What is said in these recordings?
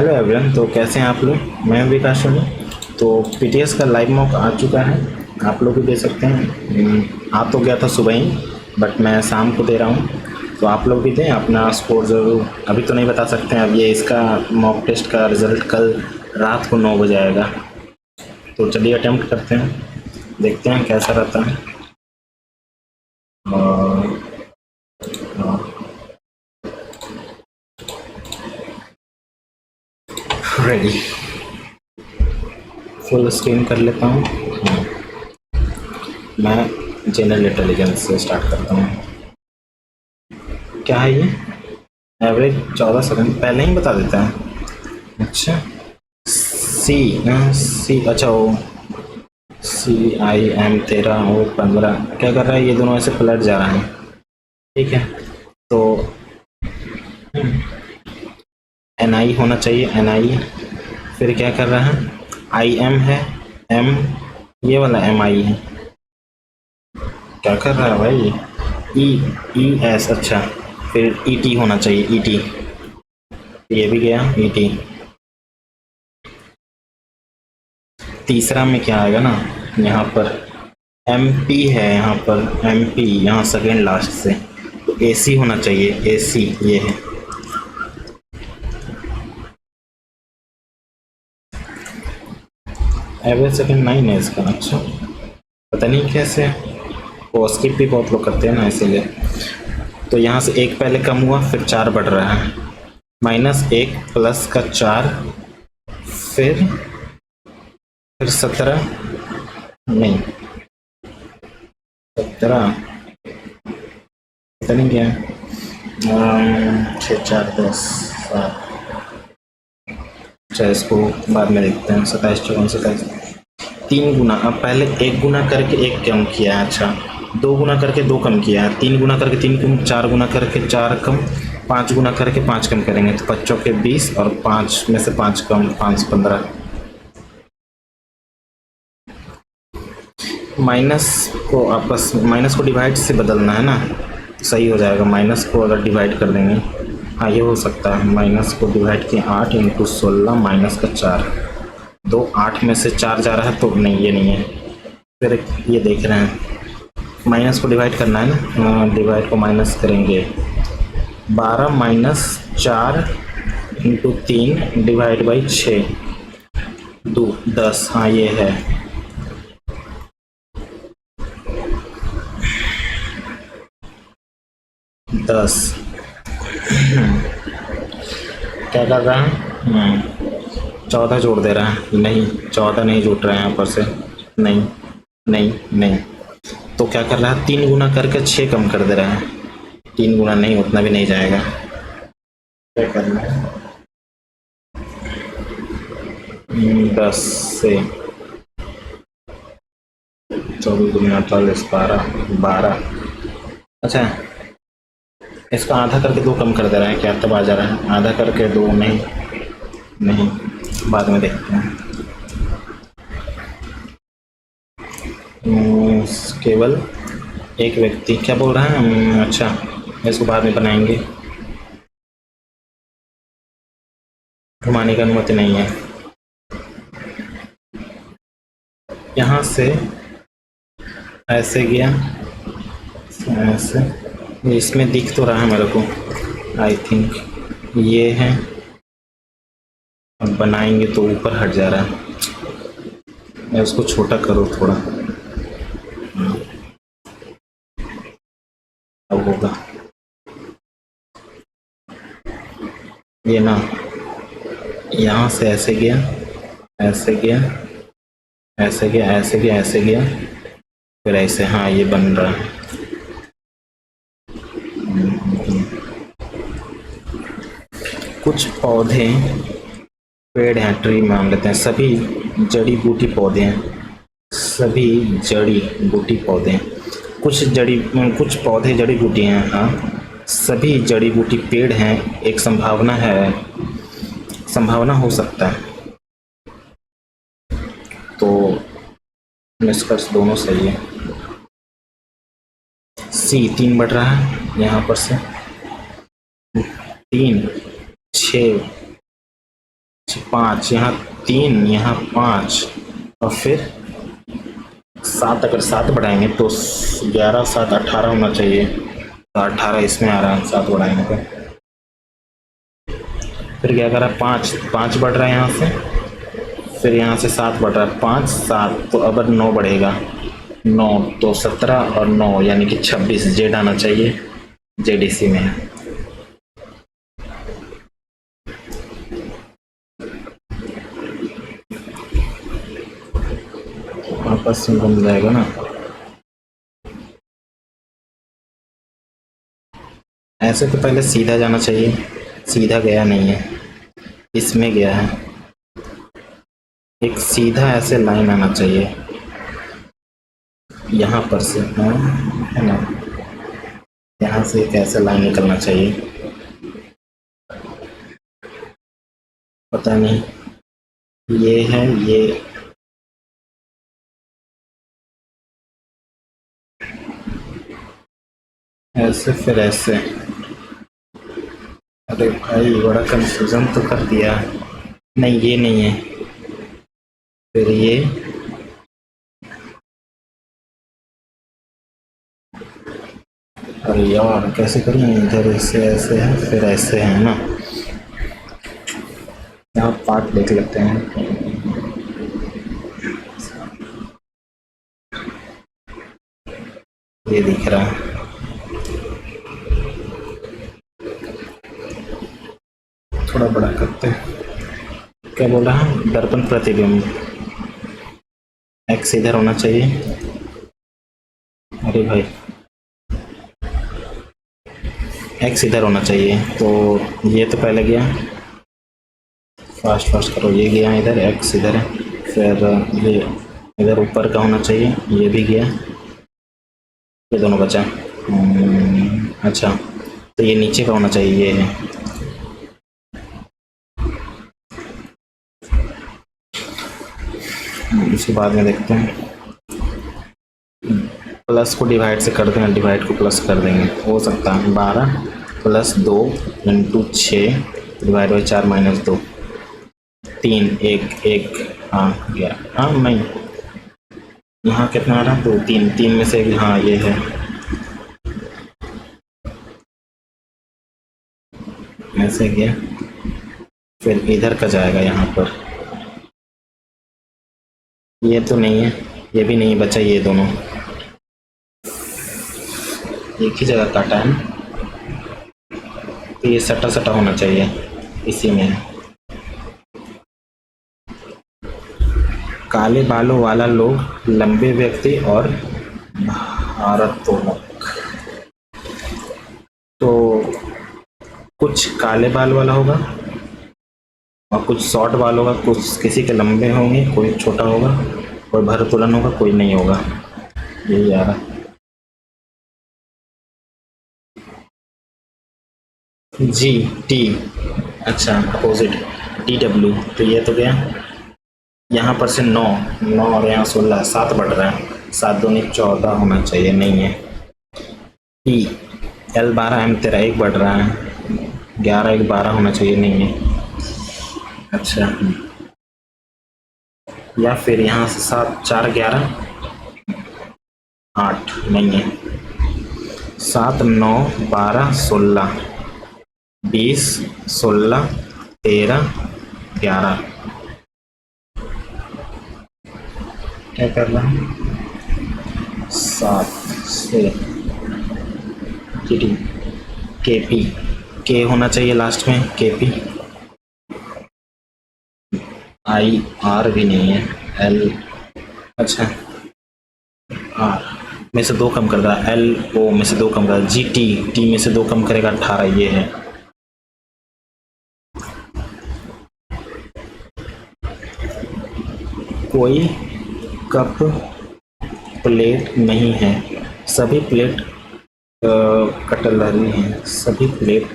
Hello everyone, तो कैसे हैं आप लोग। मैं विकास हूँ। तो पीटीएस का लाइव मॉक आ चुका है, आप लोग भी दे सकते हैं। आ तो गया था सुबह ही, बट मैं शाम को दे रहा हूँ। तो आप लोग भी दें अपना स्कोर ज़रूर। अभी तो नहीं बता सकते हैं, अब ये इसका मॉक टेस्ट का रिजल्ट कल रात को 9 बजे आएगा। तो चलिए अटेम्प्ट करते हैं, देखते हैं कैसा रहता है। रेडी, फुल स्क्रीन कर लेता हूँ। मैं जनरल इंटेलिजेंस से स्टार्ट करता हूँ। क्या है ये? एवरेज 14 सेकंड पहले ही बता देता है। अच्छा, सी सी, अच्छा वो CIM 13 और 15 क्या कर रहा है, ये दोनों ऐसे पलट जा रहा है। ठीक है, तो NI होना चाहिए, NI। फिर क्या कर रहा है, IM है, M, ये वाला MI है। क्या कर रहा है भाई, ES, अच्छा। फिर ET होना चाहिए, ET, ये भी गया ET। तीसरा में क्या आएगा ना, यहाँ पर MP है, यहाँ पर MP, यहाँ सेकेंड लास्ट से, तो AC होना चाहिए, AC ये है। एवरेज सेकेंड 9 है इसका। अच्छा, पता नहीं कैसे, वो स्किप भी बहुत लोग करते हैं ना, इसीलिए। तो यहाँ से एक पहले कम हुआ, फिर 4 बढ़ रहा है, -1 प्लस का 4, फिर 17, नहीं 17, पता नहीं क्या है, 6 4 10 7। अच्छा, इसको बाद में देखते हैं। 27 54 27, 3 गुना। अब पहले 1 गुना करके 1 कम किया है, अच्छा 2 गुना करके 2 कम किया है, 3 गुना करके 3 कम, 4 गुना करके 4 कम, 5 गुना करके 5 कम करेंगे तो 5 चौके 20 और 5 में से 5 कम, 5 15। माइनस को डिवाइड से बदलना है ना, सही हो जाएगा। माइनस को अगर डिवाइड कर देंगे, हाँ ये हो सकता है। माइनस को डिवाइड किया 8 × 16 माइनस का 4, 2 8 में से 4 जा रहा है, तो नहीं ये नहीं है। फिर ये देख रहे हैं, माइनस को डिवाइड करना है ना, डिवाइड को माइनस करेंगे। 12 - 4 × 3 डिवाइड बाई 6, 2 10, हाँ ये है। दस। क्या कर रहा है, 14 जोड़ दे रहा है, नहीं 14 नहीं जोड़ रहा है यहाँ पर से, नहीं नहीं नहीं। तो क्या कर रहा है, 3 गुना करके 6 कम कर दे रहा है। 3 गुना नहीं, उतना भी नहीं जाएगा। क्या करना है, 10 से 24 दूनी 48, 12। अच्छा, इसका आधा करके 2 कम कर दे रहा है क्या, तब आ जा रहा है। आधा करके 2 नहीं, नहीं बाद में देखते हैं। केवल एक व्यक्ति क्या बोल रहा है, अच्छा इसको बाद में बनाएंगे, घुमाने की अनुमति नहीं है। यहाँ से ऐसे गया, ऐसे, इसमें दिख तो रहा है मेरे को, आई थिंक ये है। अब बनाएंगे तो ऊपर हट जा रहा है, मैं उसको छोटा करो थोड़ा, अब होगा ये ना। यहाँ से ऐसे गया, ऐसे गया, ऐसे गया, ऐसे गया, ऐसे गया, फिर ऐसे, हाँ ये बन रहा है। कुछ पौधे, पेड़ हैं, ट्री मान लेते हैं, सभी जड़ी बूटी पौधे हैं, सभी जड़ी बूटी पौधे हैं। कुछ पौधे जड़ी बूटी हैं, हाँ सभी जड़ी बूटी पेड़ हैं। एक संभावना है, संभावना हो सकता है, तो निष्कर्ष दोनों सही है। C 3 बढ़ रहा है यहाँ पर से, 3 6 5, यहाँ 3, यहाँ 5 और फिर 7। अगर 7 बढ़ाएंगे तो 11, 7, 18 होना चाहिए। तो 18 इसमें आ रहा है 7 बढ़ाएंगे तो। फिर क्या करा, 5, 5 बढ़ रहा है यहाँ से, फिर यहाँ से 7 बढ़ रहा है, 5, 7, तो अब 9 बढ़ेगा, 9 तो 17 और 9 यानी कि 26 जेड आना चाहिए, जेड इसी में है। आपस में बन जाएगा ना, ऐसे तो पहले सीधा जाना चाहिए, सीधा गया नहीं है, इसमें गया है। एक सीधा ऐसे लाइन आना चाहिए यहाँ पर से, हाँ है ना, यहाँ से एक ऐसे लाइन निकलना चाहिए। पता नहीं ये है, ये ऐसे फिर ऐसे। अरे भाई बड़ा कंफ्यूजन तो कर दिया। नहीं ये नहीं है, फिर ये, अरे यार कैसे करें, इधर ऐसे ऐसे है फिर ऐसे है ना। यहाँ पार्ट देख लेते हैं। ये दिख रहा है, थोड़ा बड़ा करते हैं। क्या बोल रहा है, दर्पण प्रतिबिंब एक्स इधर होना चाहिए। अरे भाई एक्स इधर होना चाहिए, तो ये तो पहले गया, फास्ट फास्ट करो, ये गया इधर, एक्स इधर है, फिर ये इधर ऊपर का होना चाहिए, ये भी गया, ये दोनों बचा। अच्छा तो ये नीचे का होना चाहिए, ये है। इसके बाद में देखते हैं, प्लस को डिवाइड से कर देंगे, डिवाइड को प्लस कर देंगे, हो सकता है 12 + 2 × 6 डिवाइड बाई 4 - 2, 3, 1, 1, हाँ गया, हाँ नहीं, यहाँ कितना आ रहा है, 2, 3, 3 में से, हाँ ये है, ऐसे गया, फिर इधर का जाएगा यहाँ पर, ये तो नहीं है, ये भी नहीं बचा, ये दोनों एक ही जगह काटा है, तो ये सटा सटा होना चाहिए, इसी में है। काले बालों वाला लोग, लंबे व्यक्ति और भारोत्तोलक, तो कुछ काले बाल वाला होगा और कुछ शॉर्ट बाल होगा, कुछ किसी के लंबे होंगे, कोई छोटा होगा, कोई भारोत्तोलन होगा, कोई नहीं होगा, यही आ रहा। जी टी, अच्छा अपोजिट, TW, तो ये तो गया, यहाँ पर से 9, 9 और यहाँ 16, 7 बढ़ रहा है, 7 दूनी 14 होना चाहिए, नहीं है। P, L 12, M 13, 1 बढ़ रहा है, 11, 1, 12 होना चाहिए, नहीं है। अच्छा या फिर यहाँ से 7, 4, 11, 8, नहीं है, 7, 9, 12, 16, 20, 16, 13, 11, क्या कर रहा है, 7 से KP, के होना चाहिए लास्ट में, KP, IR भी नहीं है, L, अच्छा R में से 2 कम कर रहा है, LO में से 2 कम कर रहा है, GT, T में से 2 कम करेगा, 18, ये है। कोई कप प्लेट नहीं है, सभी प्लेट कटलरी हैं, सभी प्लेट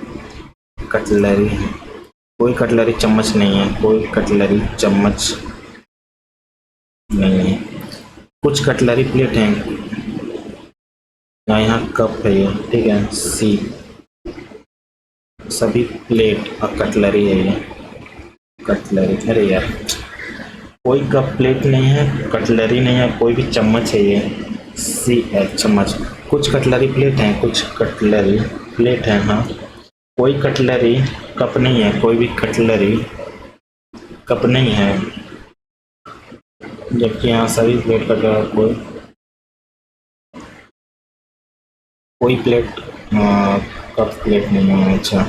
कटलरी हैं, कोई कटलरी चम्मच नहीं है, कोई कटलरी चम्मच नहीं है, कुछ कटलरी प्लेट हैं, यहाँ कप है ये, ठीक है, C, सभी प्लेट और कटलरी है ये। कटलरी, अरे यार कोई कप प्लेट नहीं है, कटलरी नहीं है, कोई भी चम्मच है ये, सी एच चम्मच। कुछ कटलरी प्लेट हैं, कुछ कटलरी प्लेट हैं, हाँ। कोई कटलरी कप नहीं है, कोई भी कटलरी कप नहीं है, जबकि यहाँ सभी प्लेट का जवाब कोई कोई प्लेट कप प्लेट नहीं है। अच्छा,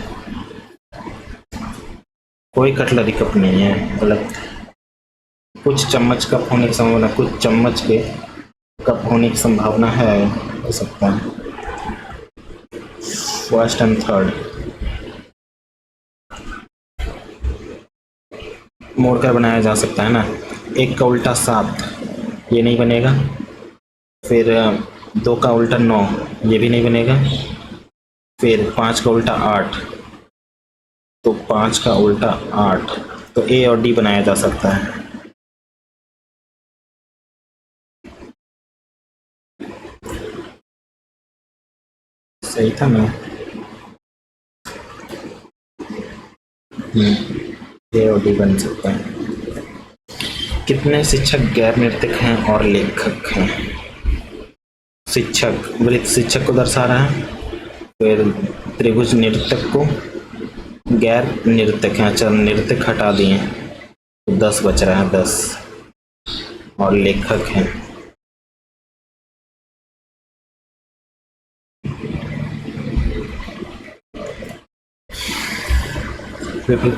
कोई कटलरी कप नहीं है, मतलब कुछ चम्मच कप होने की संभावना, कुछ चम्मच के कप होने की संभावना है, हो सकता है। फर्स्ट एंड थर्ड मोड़कर बनाया जा सकता है ना। एक का उल्टा 7, ये नहीं बनेगा। फिर 2 का उल्टा 9, ये भी नहीं बनेगा। फिर 5 का उल्टा 8, तो 5 का उल्टा 8, तो ए और डी बनाया जा सकता है। सही था ना? ए और डी बन सकता है। कितने शिक्षक गैर नृत्यक हैं और लेखक हैं? शिक्षक, वृत्त शिक्षक को दर्शा रहा है, फिर त्रिभुज नृत्यक को, गैर नृत्यक हैं, चल नृत्यक हटा दिए तो 10 बच रहा है, 10, और लेखक हैं। विपरीत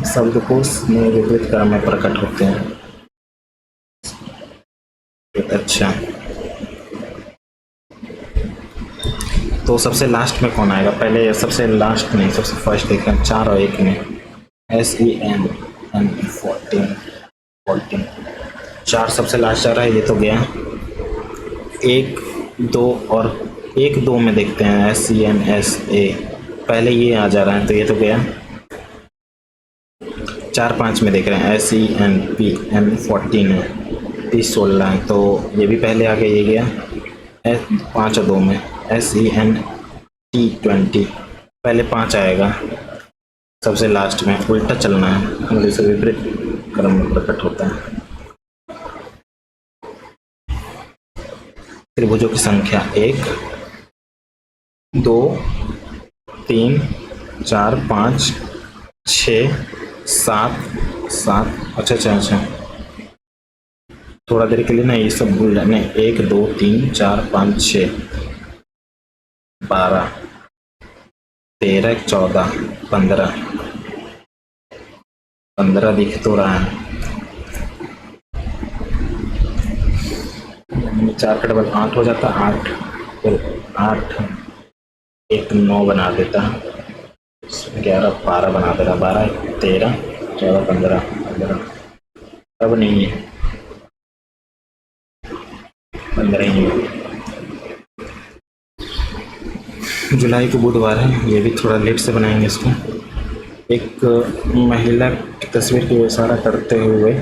शब्दकोश में विपरीत क्रम में प्रकट होते हैं। अच्छा, तो सबसे लास्ट में कौन आएगा? पहले सबसे लास्ट नहीं, सबसे फर्स्ट देखते हैं। 4 और 1 में SEN 14, 4 सबसे लास्ट आ रहा है, ये तो गया। 1, 2 और 1, 2 में देखते हैं SENSA, पहले ये आ जा रहा है तो ये तो गया। 4, 5 में देख रहे हैं SENPN 14 है, 30, 16 है, तो ये भी पहले आ गया, ये गया। 5 और 2 में SENT20, पहले 5 आएगा, सबसे लास्ट में उल्टा चलना है, जैसे विपरीत क्रम में प्रकट होता है। त्रिभुजों की संख्या 1, 2, 3, 4, 5, 6, 7, 7। अच्छा, थोड़ा देर के लिए ना ये सब भूल जाने। 1, 2, 3, 4, 5, 6, 12, 13, 14, 15 दिख तो रहा है। 4 का डबल 8 हो जाता, 8, फिर 8, 1, 9 बना देता, 11, 12 बना देगा, 12, 13, 14, 15। अब नहीं है, 15 ही है। जुलाई को बुधवार है, ये भी थोड़ा लेट से बनाएंगे इसको। एक महिला की तस्वीर की इशारा करते हुए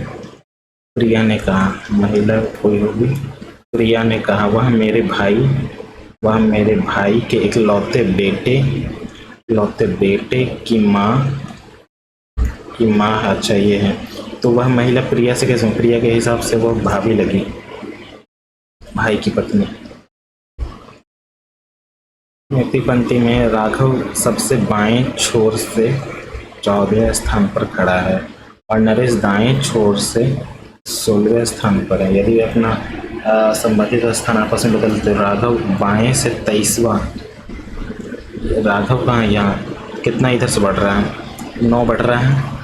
प्रिया ने कहा, महिला कोई होगी, प्रिया ने कहा, वह मेरे भाई के इकलौते बेटे की माँ अच्छा ये है। तो वह महिला प्रिया से कैसे? प्रिया के हिसाब से वो भाभी लगी, भाई की पत्नी। नीति पंक्ति में राघव सबसे बाएं छोर से 14वें स्थान पर खड़ा है और नरेश दाएं छोर से 16वें स्थान पर है। यदि अपना संबंधित स्थान आपस में बदलते, राघव बाएं से 23वां, राघव कहाँ? यहाँ कितना इधर से बढ़ रहा है? 9 बढ़ रहा है।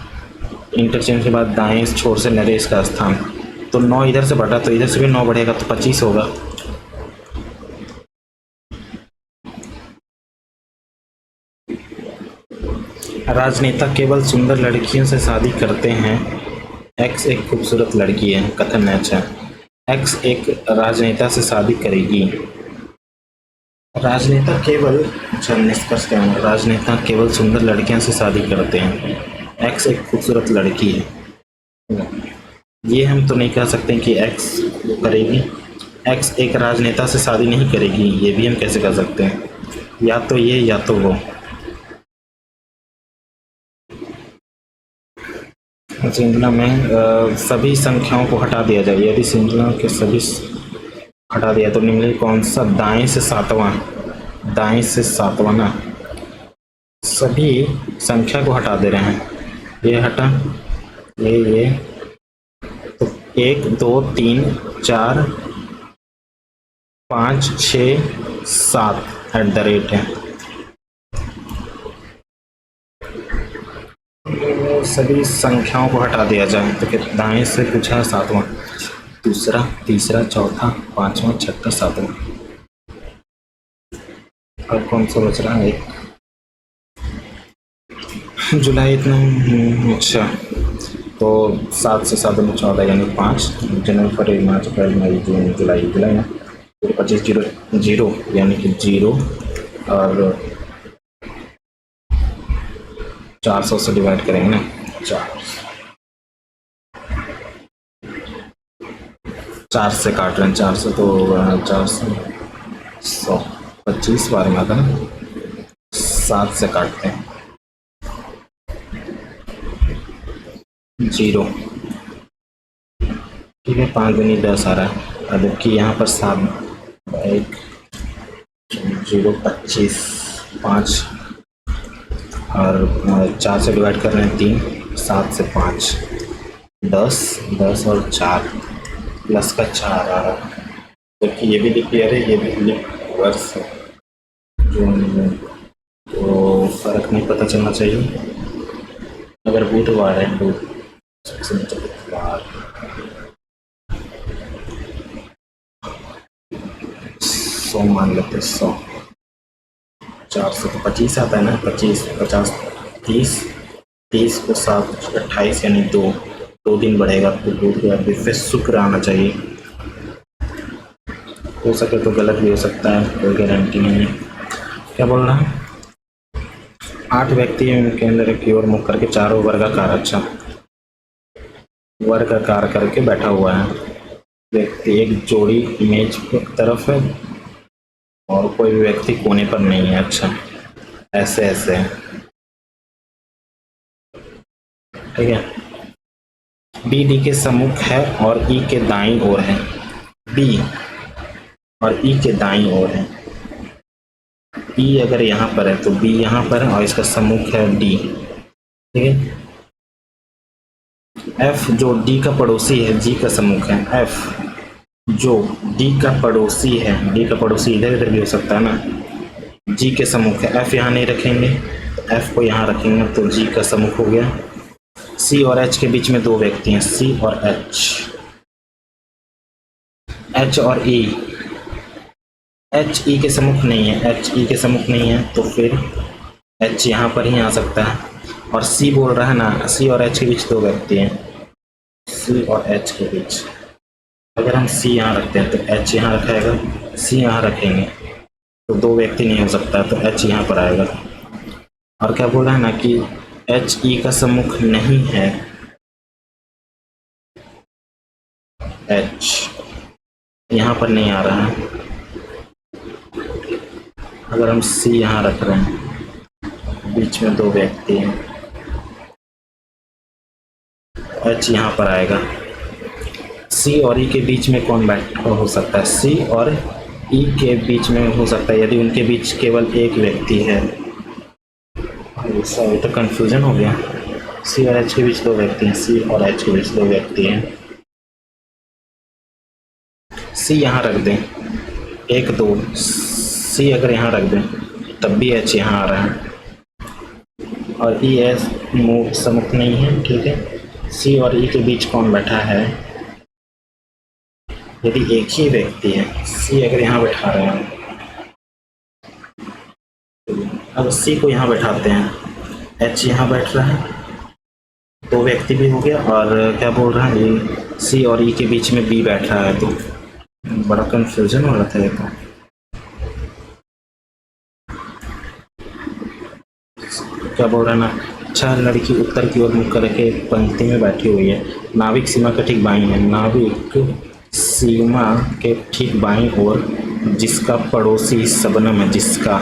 इंटरचेंज के बाद दाएं छोर से नरेश का स्थान, तो 9 इधर से बढ़ रहा, तो इधर से भी 9 बढ़ेगा, तो 25 होगा। राजनेता केवल सुंदर लड़कियों से शादी करते हैं। एक्स एक खूबसूरत लड़की है, कथन है। अच्छा, एक्स एक राजनेता से शादी करेगी। राजनेता केवल, अच्छा निष्कर्ष क्या है? राजनेता केवल सुंदर लड़कियों से शादी करते हैं। एक्स एक खूबसूरत लड़की है, ये हम तो नहीं कह सकते कि एक्स करेगी। एक्स एक राजनेता से शादी नहीं करेगी, ये भी हम कैसे कर सकते हैं? या तो ये या तो वो। श्रृंखला में सभी संख्याओं को हटा दिया जाए। यदि श्रृंखला के सभी हटा दिया तो निम्नलिखित कौन सा दाएं से सातवां ना, सभी संख्या को हटा दे रहे हैं। ये हटा, ये तो 1 2 3 4 5 6 7 @ है। सभी संख्याओं को हटा दिया जाए तो दाएं से पूछा है सातवां, दूसरा, तीसरा, चौथा, पांचवा, छठा, सातवां। अब कौन सा बच रहा है? जुलाई इतना। अच्छा, तो 7 से 7 में 14 यानी 5, जनवरी, फरवरी, मार्च, अप्रैल, मई, जून, जुलाई ना 25 0 यानी कि 0 और 400 से डिवाइड करेंगे ना, 4 से काट रहे हैं, 400 तो 400 125 बार में आता ना, 7 से काटते हैं, 0, ठीक है, 5 दूनी 10 आ रहा है। अब जबकि यहाँ पर 7 1 0 25 5 और 4 से डिवाइड कर रहे हैं 3, 7 से 5 10 और 4 प्लस का 4 आ रहा है। जबकि ये भी लिपियर है, ये भी लिपिवर्स है, तो फर्क नहीं पता चलना चाहिए। अगर बुधवार है, बुधवार 100 मान लेते, 100 400 तो 25 आता है ना, 25 50 30 को 7 28 यानी 2 दिन बढ़ेगा, तो बुध के बाद फिर शुक्र आना चाहिए। हो सके तो गलत भी हो सकता है, कोई गारंटी नहीं है। क्या बोल रहा है? 8 व्यक्ति के अंदर की ओर मुख करके चारों वर्गाकार, अच्छा वर्गाकार करके बैठा हुआ है व्यक्ति। एक जोड़ी मेज की तरफ है और कोई भी व्यक्ति कोने पर नहीं है। अच्छा, ऐसे ऐसे है, ठीक है। बी डी के सम्मुख है और ई के दाईं ओर है। बी और ई के दाईं ओर है। ई अगर यहाँ पर है तो बी यहाँ पर है और इसका सम्मुख है डी, ठीक है। एफ जो डी का पड़ोसी है, जी का सम्मुख है। एफ जो डी का पड़ोसी है, डी का पड़ोसी इधर इधर भी हो सकता है ना, जी के सम्मुख है। एफ यहाँ नहीं रखेंगे तो एफ को यहाँ रखेंगे तो जी का सम्मुख हो गया। सी और एच के बीच में 2 व्यक्ति हैं, सी और एच। एच और ई, एच ई के सम्मुख नहीं है, एच ई के सम्मुख नहीं है तो फिर एच यहाँ पर ही आ सकता है। और सी बोल रहा है ना, सी और एच के बीच 2 व्यक्ति हैं, सी और एच के बीच। अगर हम सी यहाँ रखते हैं तो एच यहाँ रखेगा, सी यहाँ रखेंगे तो 2 व्यक्ति नहीं हो सकता, तो एच यहाँ पर आएगा। और क्या बोला है ना कि एच ई का सम्मुख नहीं है, एच यहाँ पर नहीं आ रहा है। अगर हम सी यहाँ रख रहे हैं, बीच में 2 व्यक्ति हैं, एच यहाँ पर आएगा। सी और ई के बीच में कौन बैठा हो सकता है? सी और ई के बीच में हो सकता है यदि उनके बीच केवल एक व्यक्ति है। ये तो कंफ्यूजन हो गया। सी और एच के बीच 2 व्यक्ति हैं, सी और एच के बीच 2 व्यक्ति हैं। सी यहाँ रख दें, 1 2, सी अगर यहाँ रख दें तब भी एच यहाँ आ रहा है और ई एस सम्मुख नहीं है, ठीक है। सी और ई के बीच कौन बैठा है? यदि एक ही व्यक्ति है, सी अगर यहाँ बैठा रहे हैं, अब सी को यहाँ बैठाते हैं, एच यहाँ बैठ रहा है, 2 व्यक्ति भी हो गया। और क्या बोल रहा है, ये सी और ई के बीच में बी बैठ रहा है, तो बड़ा कंफ्यूजन हो रहा था ये तो। क्या बोल रहा है ना, अच्छा लड़की उत्तर की ओर मुख करके पंक्ति में बैठी हुई है, नाविक सीमा के ठीक बाईं है, नाविक सीमा के ठीक बाईं ओर जिसका पड़ोसी शबनम है, जिसका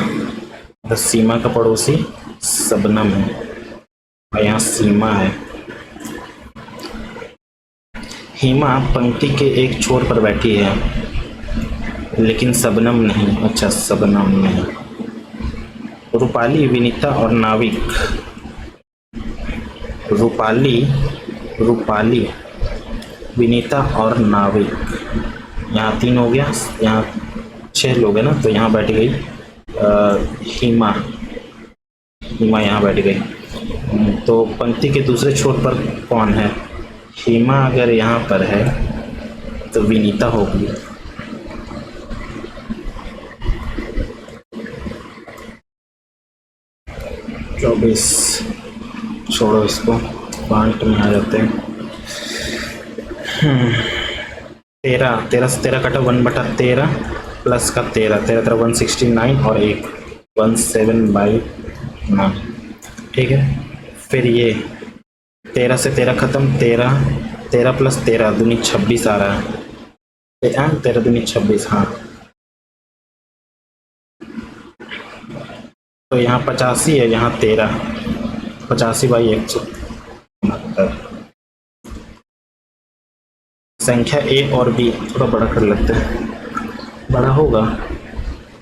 तो सीमा का पड़ोसी शबनम है और यहाँ सीमा है। हिमा पंक्ति के एक छोर पर बैठी है लेकिन शबनम नहीं। अच्छा, शबनम नहीं। रूपाली, विनीता और नाविक। रूपाली, विनीता और नाविक, यहाँ 3 हो गया, यहाँ 6 लोग हैं ना, तो यहाँ बैठ गई हिमा यहाँ बैठ गई। तो पंक्ति के दूसरे छोर पर कौन है? हिमा अगर यहाँ पर है तो विनीता होगी। चौबीस, छोड़ो इसको, पांच में आ जाते हैं। 13 से 13 कटा 1/13 प्लस का 13 169 और 1 17/9। ठीक है, फिर ये 13 से 13 खत्म, 13 प्लस 13 दूनी 26 आ रहा है। 13 दूनी 26, हाँ। तो यहाँ 85 है, यहाँ 13, 85/169। संख्या ए और बी थोड़ा बड़ा कर लेते हैं। बड़ा होगा?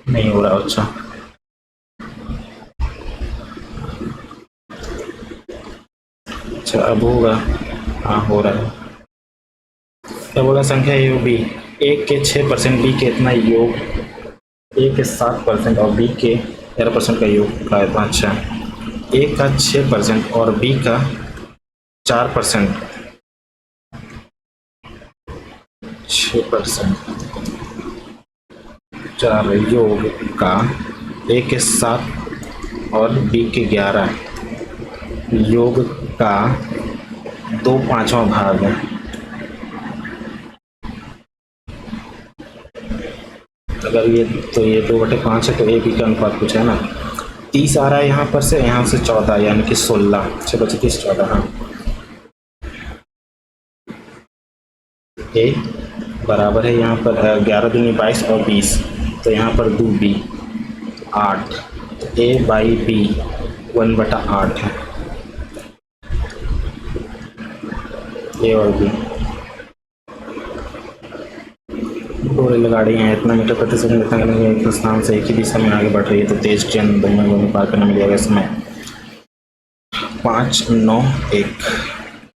नहीं हो रहा। अच्छा अब होगा? हाँ हो रहा है। क्या बोला? संख्या ए और बी, ए के 6%, बी के इतना योग, ए के 7% और बी के 11% का योग का है। अच्छा, ए का 6% और बी का 4%, 6% 4 योग का ए के 7 और बी के 11 योग का 2/5 भाग है। अगर ये तो ये 2/5 है तो ए बी का अनुपात कुछ है ना। 30 आ रहा है यहाँ पर से, यहाँ से 14 यानी कि 16, 6 बचे 30 14। हाँ, ए बराबर है यहाँ पर 11 दूनी 22 और 20, तो यहाँ पर 2 बी 8, तो ए बाई बी 1/8 है। ए और बी दो रेलगाड़ियाँ हैं, इतना मीटर प्रति सेकंड इतना करेंगे, एक स्थान से एक ही दिशा में आगे बढ़ रही है, तो तेज ट्रेन दोनों पार करने में लगेगा समय 5, 9, 1,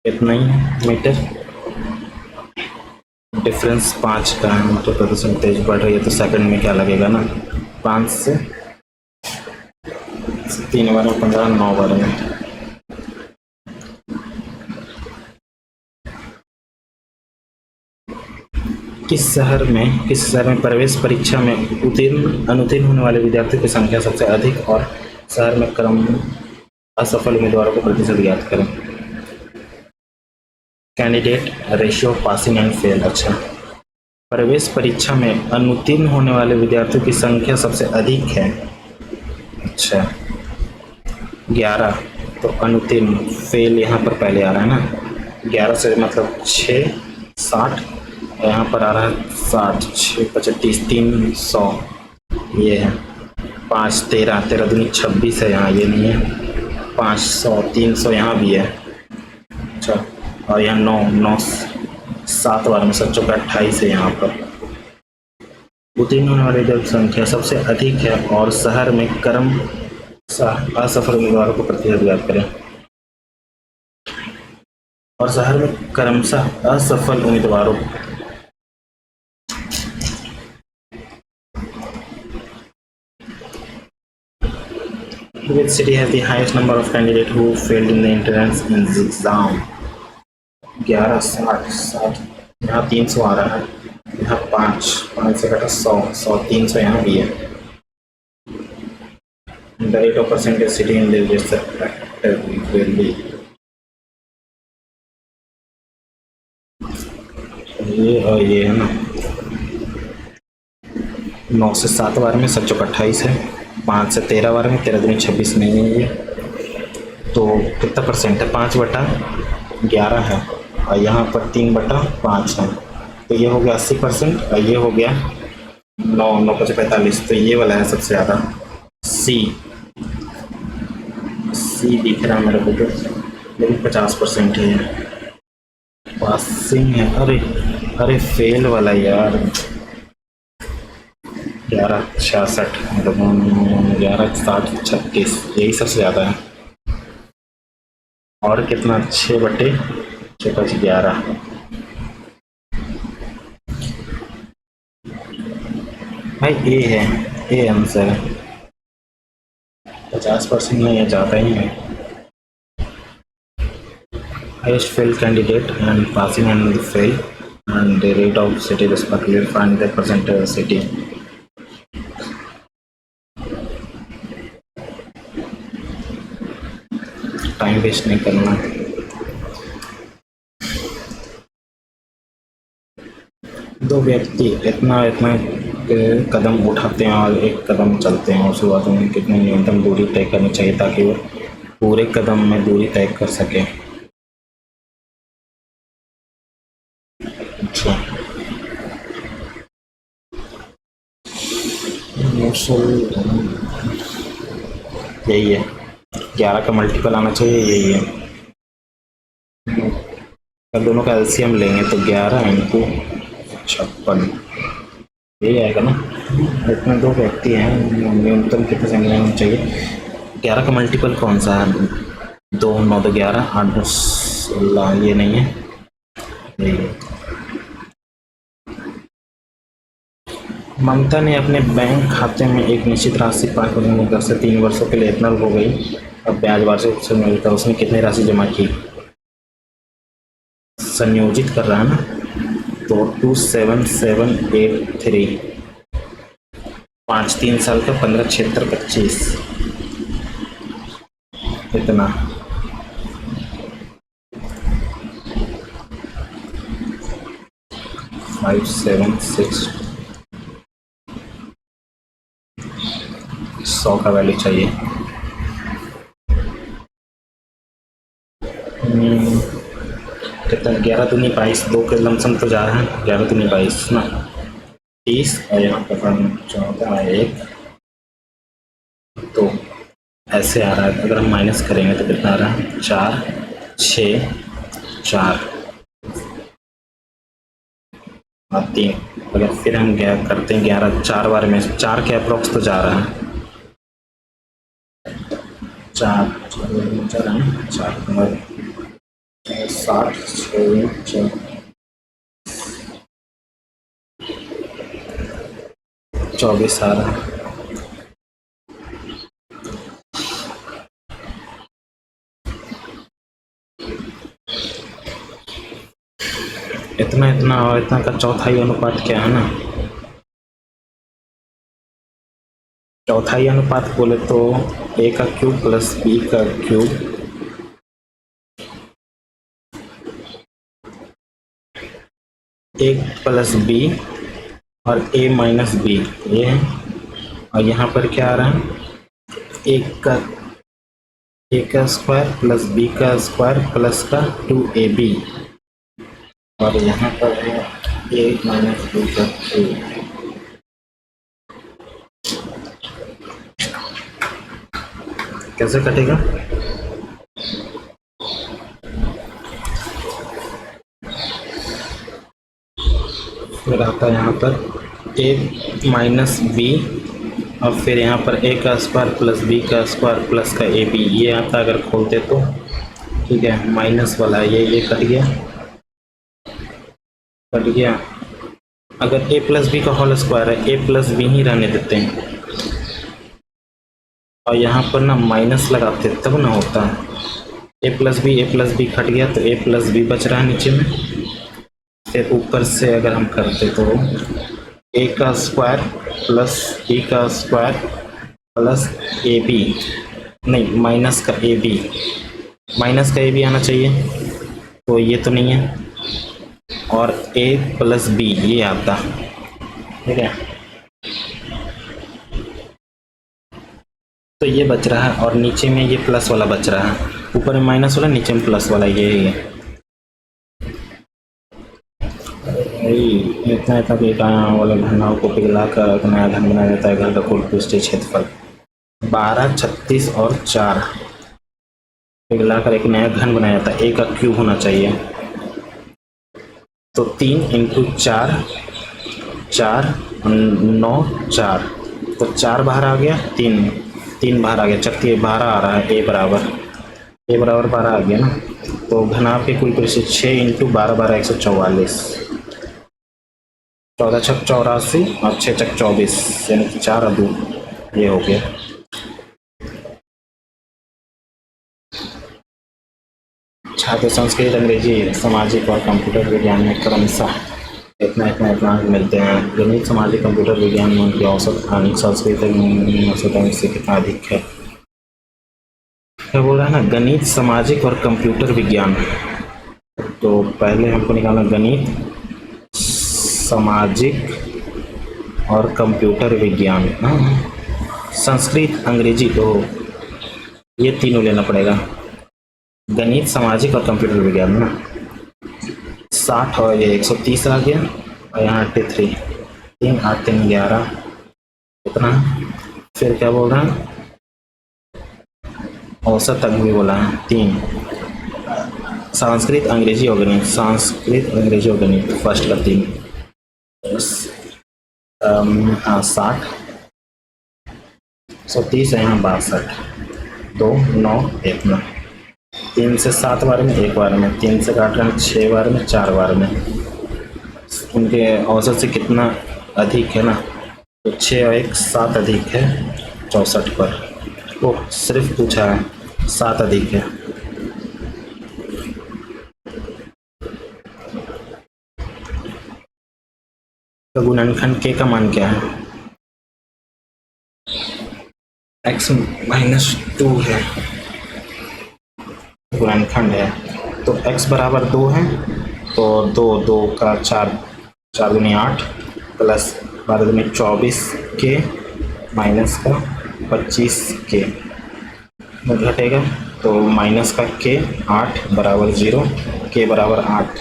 इतना ही मीटर डिफरेंस 5 का है। मीटर प्रति सेकंड तेज बढ़ रही है तो सेकंड में क्या लगेगा ना, 5 से 3 बार में 15, 9 बार में। किस शहर में प्रवेश परीक्षा में अनुत्तीर्ण होने वाले विद्यार्थियों की संख्या सबसे अधिक और शहर में क्रम असफल उम्मीदवारों को प्रतिशत ज्ञात करें। Candidate ratio passing and fail. अच्छा, प्रवेश परीक्षा में अनुत्तीर्ण होने वाले विद्यार्थियों की संख्या सबसे अधिक है। अच्छा, 11, तो अनुत्तीर्ण फेल यहाँ पर पहले आ रहा है ना, 11 से मतलब 6, 60, यहाँ पर आ रहा है 60, 6 35 300, ये है 5, 13 दूनी 26 है, यहाँ ये नहीं है, 500 300 यहाँ भी है। अच्छा, और यहाँ 9 7 बार में 7 चौका 28 है। यहाँ पर उत्तीर्ण होने वाले की संख्या सबसे अधिक है और शहर में क्रम असफल उम्मीदवारों को प्रतिशत ज्ञात करें। और शहर में क्रमशः असफल उम्मीदवारों Which city has the highest number of candidates who failed in the entrance exam? 11, 60, यहाँ 300 आ रहा है, यहाँ 5 से घटा 100, 300 यहाँ भी है। The rate of percentage city in the respectively ये और ये है ना, 9 से 7 बार में 7 चौका 28 है, 5 से 13 बार में 13 दूनी 26 नहीं है ये, तो कितना परसेंट है? 5/11 है और यहाँ पर 3/5 है, तो ये हो गया 80% और ये हो गया 9 5 45, तो ये वाला है सबसे ज़्यादा। सी दिख रहा है मेरे को तो, लेकिन 50% है। पासिंग है, अरे अरे फेल वाला यार। 1166 मतलब 1160 36 यही सबसे ज़्यादा है। और कितना, 6/6 + 11। भाई ए है, ए आंसर है। 50% नहीं है, ज़्यादा ही है। Highest failed candidate and passing and fail and the rate of city respectively, find the percent city। Time waste नहीं करना। दो व्यक्ति इतना इतना कदम उठाते हैं और एक कदम चलते हैं, और शुरुआत में कितनी न्यूनतम दूरी तय करनी चाहिए ताकि वो पूरे कदम में दूरी तय कर सके। अच्छा, यही है, 11 का मल्टीपल आना चाहिए, यही है। अब दोनों का एलसीएम लेंगे तो 11 × 56 यही आएगा ना। इसमें दो व्यक्ति हैं, न्यूनतम कितने संख्या होनी चाहिए। 11 का मल्टीपल कौन सा है? 2 9 2 11 8 2 16, ये नहीं है, यही है। ममता ने अपने बैंक खाते में एक निश्चित राशि 5% से 3 वर्षों के लिए इतना हो गई, अब ब्याज वार्षिक से मिलता, उसने कितनी राशि जमा की? संयोजित कर रहा है ना, तो 27783, 5 3 साल का 15 76 25 इतना। फाइव सेवन सिक्स 100 का वैल्यू चाहिए। कितना, 11 दूनी 22, 2 के लमसम तो जा रहा है, 11 दूनी 22 ना 30, और यहाँ पर 14 1, तो ऐसे आ रहा है। अगर हम माइनस करेंगे तो कितना आ रहा है? 4 6 4 और 3। अगर फिर हम करते हैं 11 4 बार में, 4 के अप्रोक्स तो जा रहा है। 4 60 24 आ रहा है। इतना इतना और इतना का चौथाई अनुपात क्या है ना, चौथाई अनुपात बोले तो a का क्यूब प्लस b का क्यूब, a प्लस b और a माइनस b, ये है। और यहाँ पर क्या आ रहा है? a का स्क्वायर प्लस b का स्क्वायर प्लस का 2ab, और यहाँ पर है a माइनस b का क्यूब। कैसे कटेगा? फिर आता है यहाँ पर a माइनस b, और फिर यहाँ पर a का स्क्वायर प्लस b का स्क्वायर प्लस का ab, ये आता है अगर खोलते तो। ठीक है, माइनस वाला ये कट गया, कट गया। अगर a प्लस बी का होल स्क्वायर है, a प्लस बी ही रहने देते हैं, और यहाँ पर ना माइनस लगाते तब ना होता है। a प्लस बी कट गया तो a प्लस बी बच रहा है नीचे में। फिर ऊपर से अगर हम करते तो a का स्क्वायर प्लस b का स्क्वायर प्लस ab, नहीं माइनस का ab, माइनस का ab आना चाहिए, तो ये तो नहीं है, और a प्लस b ये आता, ठीक है। तो ये बच रहा है, और नीचे में ये प्लस वाला बच रहा है, ऊपर में माइनस वाला नीचे में प्लस वाला, ये है। इतना इतना एक वाला घनाओं को पिघलाकर एक नया घन बनाया जाता है। घर का कुल पृष्ठीय क्षेत्रफल 12 36 और 4 पिघलाकर एक नया घन बनाया जाता है। ए का क्यूब होना चाहिए। तो 3 × 4, 4 9 4, तो 4 बाहर आ गया, 3 बाहर आ गया, चक्की 12 आ रहा है, ए बराबर 12 आ गया ना। तो घनाभ के कुल परिशेष 6 × 12 12 144, 14 छक 84 और 6 चक 24, यानी कि 4 और 2 ये हो गया। छात्र संस्कृत, अंग्रेजी, सामाजिक और कंप्यूटर विज्ञान में क्रमशः इतना अंक मिलते हैं। गणित, सामाजिक, कंप्यूटर विज्ञान में उनकी औसत अंक संस्कृत औसत अंक से कितना अधिक है? क्या बोल रहा है ना, गणित, सामाजिक और कंप्यूटर विज्ञान। तो पहले हमको निकालना गणित, सामाजिक और कंप्यूटर विज्ञान। संस्कृत, अंग्रेजी, तो ये तीनों लेना पड़ेगा। गणित, सामाजिक और कंप्यूटर विज्ञान ना 60 और ये 130 आ गया, और यहाँ 83, 3 8 3 11 इतना। फिर क्या बोल रहा है, औसत अंक भी बोला है 3। संस्कृत, अंग्रेजी और गणित, संस्कृत, अंग्रेजी और गणित फर्स्ट का 3, 60 130 है, यहाँ 62, 2 9 इतना। 3 से 7 बार में, 1 बार में, 3 से काट रहे हैं 6 बार में, 4 बार में। उनके औसत से कितना अधिक है ना, तो 6 और 1 7 अधिक है 64 पर। वो सिर्फ पूछा है 7 अधिक है। तो गुणनखंड के का मान क्या है? x - 2 है, गुणनखंड है। तो x बराबर 2 है, तो 2 का 4 4 दूनी 8 प्लस 12 दूनी 24 के माइनस का 25 के घटेगा, तो माइनस का के 8 बराबर 0, के बराबर 8।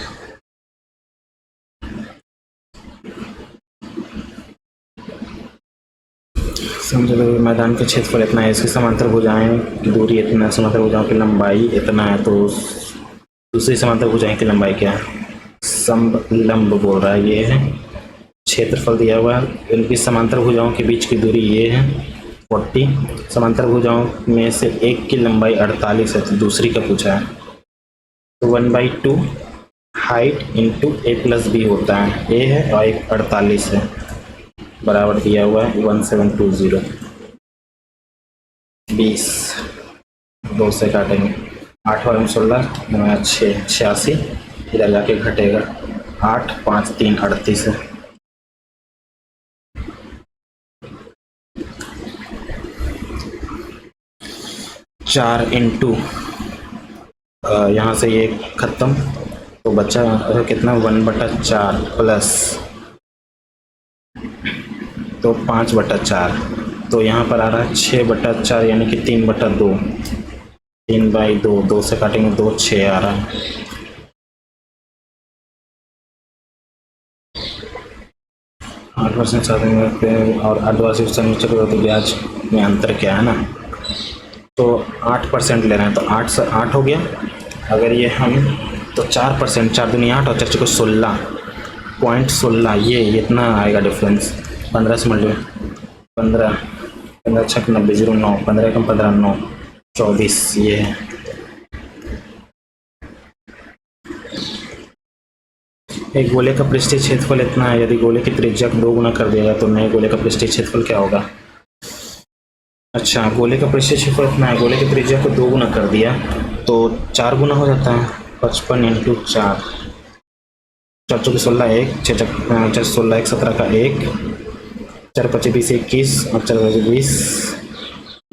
समझ लो मैदान का क्षेत्रफल इतना है, इसकी समांतर भुजाएं की दूरी इतना, समांतर भुजाओं की लंबाई इतना है, तो दूसरी समांतर भुजाएं की लंबाई क्या है? समलंब बोल रहा है, ये है। क्षेत्रफल दिया हुआ है, इनकी समांतर भुजाओं के बीच की दूरी ये है 40, समांतर भुजाओं में से एक की लंबाई 48 है, तो दूसरी का पूछा है। तो 1/2 height into a plus B होता है, a है और एक 48 है, बराबर दिया हुआ है 1720। 20 2 से काटेंगे, 8 और 16 6 86, इधर जाके घटेगा 8 5 3 38 है। चार इंटू यहाँ से ये खत्म, तो बचा कितना 1/4 प्लस, तो 5/4, तो यहाँ पर आ रहा है 6/4, यानी कि 3/2, 3/2, 2 से काटेंगे 2 6 आ रहा है। आठ परसेंट साधन और 8% चक्रवृद्धि ब्याज में अंतर क्या है ना, तो 8% ले रहे हैं, तो 8 से 8 हो गया। अगर ये हम तो 4%, 4 दूनी 8 और 4 चौको 16.16, ये इतना आएगा डिफरेंस। 15 से मल्टीप्लाई 15 15 छक 90 0 9, 15 कम 15 9 24, ये है। एक गोले का पृष्ठीय क्षेत्रफल इतना है, यदि गोले की त्रिज्या को 2 गुना कर दिया जाए तो नए गोले का पृष्ठीय क्षेत्रफल क्या होगा? अच्छा, गोले का पृष्ठीय क्षेत्रफल इतना है, गोले की त्रिज्या को 2 गुना कर दिया तो 4 गुना हो जाता है, 55 × 4, 4 चौके 16 1, 6 16 1 17 का 1, 4 25 20 21 और 4 20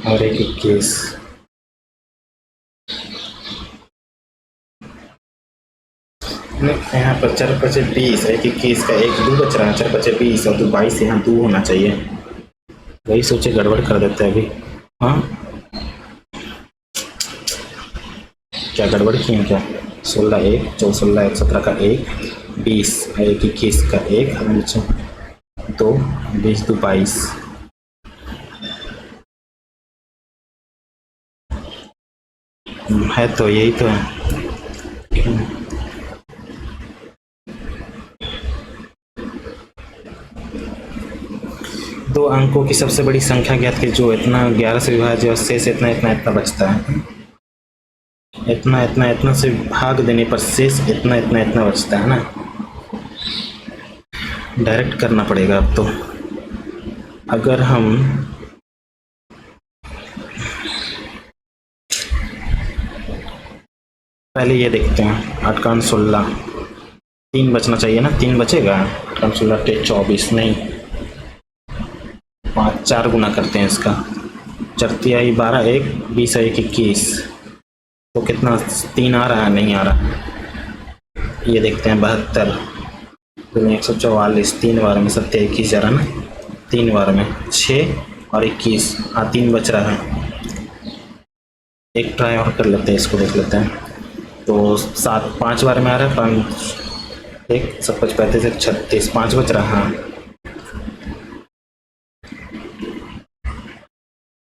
और 1 21। यहाँ पर 4 25 20 1 21 का 1 2 बच रहा है, 4 25 20 और 2 22, यहाँ 2 होना चाहिए। वही सोचे गड़बड़ कर देते हैं अभी। हाँ, क्या गड़बड़ किए क्या? 16 1 14 16 1 17 का 1 20 1 21 का 1 2 20 2 22। है तो यही तो है। दो अंकों की सबसे बड़ी संख्या ज्ञात की जो इतना 11 से विभाज्य और शेष इतना इतना इतना बचता है। इतना इतना इतना से भाग देने पर शेष इतना इतना इतना बचता है ना। डायरेक्ट करना पड़ेगा अब तो। अगर हम पहले ये देखते हैं 8 का 16, 3 बचना चाहिए ना, 3 बचेगा। 8 का 16 24 नहीं, 5 4 गुना करते हैं इसका। 4 तिहाई 12, 1 20 1 21, तो कितना 3 आ रहा है, नहीं आ रहा। ये देखते हैं 72 144, 3 बार में 7 21 जा रहा ना, 3 बार में 6 और 21, हाँ 3 बच रहा है। एक ट्राई और कर लेते हैं, इसको देख लेते हैं। तो 7 5 बार में आ रहा है, 5 1 7 5 35 1 36, 5 बच रहा है।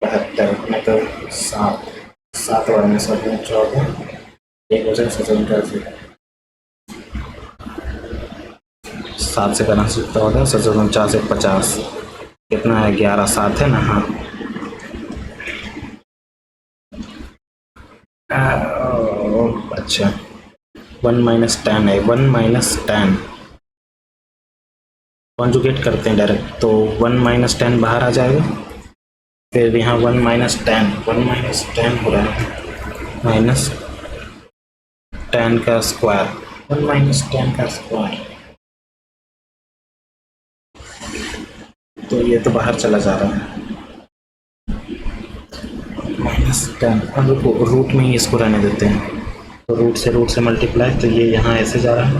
72 में तो 7 बार में 7 में 14, 1 बचा 7 से करना सकता होगा, 7 से 50, कितना है 11 7 है ना। हाँ अच्छा 1 - 10 है, 1 - 10 कॉन्जुगेट करते हैं डायरेक्ट, तो 1 - 10 बाहर आ जाएगा। फिर यहाँ 1 - 10 हो रहा है, -10 का स्क्वायर, 1 - 10 का स्क्वायर, तो ये तो बाहर चला जा रहा है। -10, अब रुको रूट में ही इसको रहने देते हैं, तो रूट से मल्टीप्लाई, तो ये यहाँ ऐसे जा रहा है।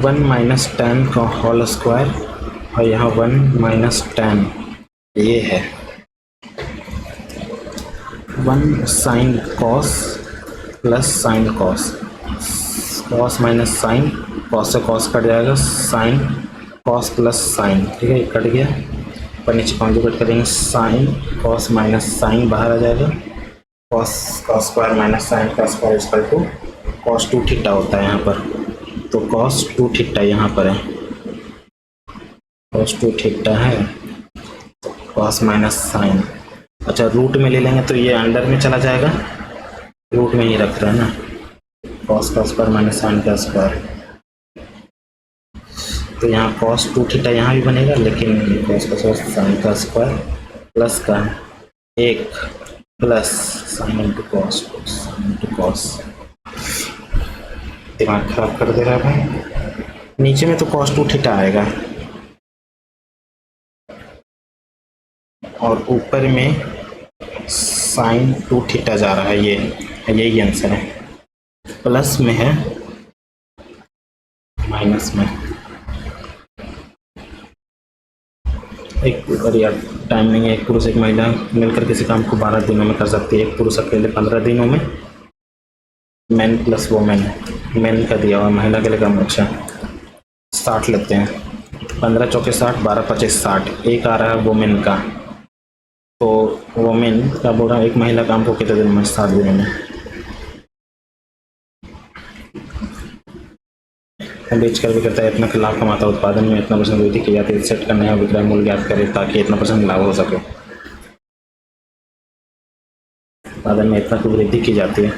1 - 10 का होल स्क्वायर, और यहाँ 1 - 10 ये है 1 sine cos plus sine cos, cos minus sine, cos से कॉस कट जाएगा, साइन कॉस प्लस साइन, ठीक है, ये कट गया। पर नीचे कॉन्जुगेट करेंगे, साइन कॉस माइनस साइन बाहर आ जाएगा, कॉस का स्क्वायर माइनस साइन का square equal to cos 2 theta होता है यहाँ पर, तो कॉस 2 थीटा यहाँ पर है, कॉस 2 थीटा है, कॉस माइनस साइन। अच्छा रूट में ले लेंगे तो ये अंडर में चला जाएगा, रूट में ही रख रहे हैं ना, कॉस का स्क्वायर माइनस साइन का स्क्वायर, तो यहाँ कॉस 2 थीटा यहाँ भी बनेगा, लेकिन कॉस का स्क्वायर साइन का स्क्वायर प्लस का 1 plus sine into cos, sine into cos. दिमाग खराब कर दे रहा है भाई। नीचे में तो कॉस 2 थीटा आएगा और ऊपर में साइन 2 थीटा जा रहा है, ये यही आंसर है। प्लस में है माइनस में, एक और यार टाइम नहीं है, एक पुरुष एक महिला मिलकर किसी काम को 12 दिनों में कर सकती है, एक पुरुष अकेले 15 दिनों में, मैन प्लस वोमेन, मैन का दिया हुआ, महिला के लिए कम। अच्छा 60 लेते हैं, 15 चौके 60, 12 25 60, एक आ रहा है वोमेन का, तो वोमेन का बोल रहा है एक महिला काम को कितने दिन में, 7 दिनों में। बेच कर भी करता है, इतना लाभ कमाता है, उत्पादन में इतना % वृद्धि की जाती है, सेट का नया विक्रय मूल्य ज्ञात करे ताकि इतना % लाभ हो सके। उत्पादन में इतना की वृद्धि की जाती है,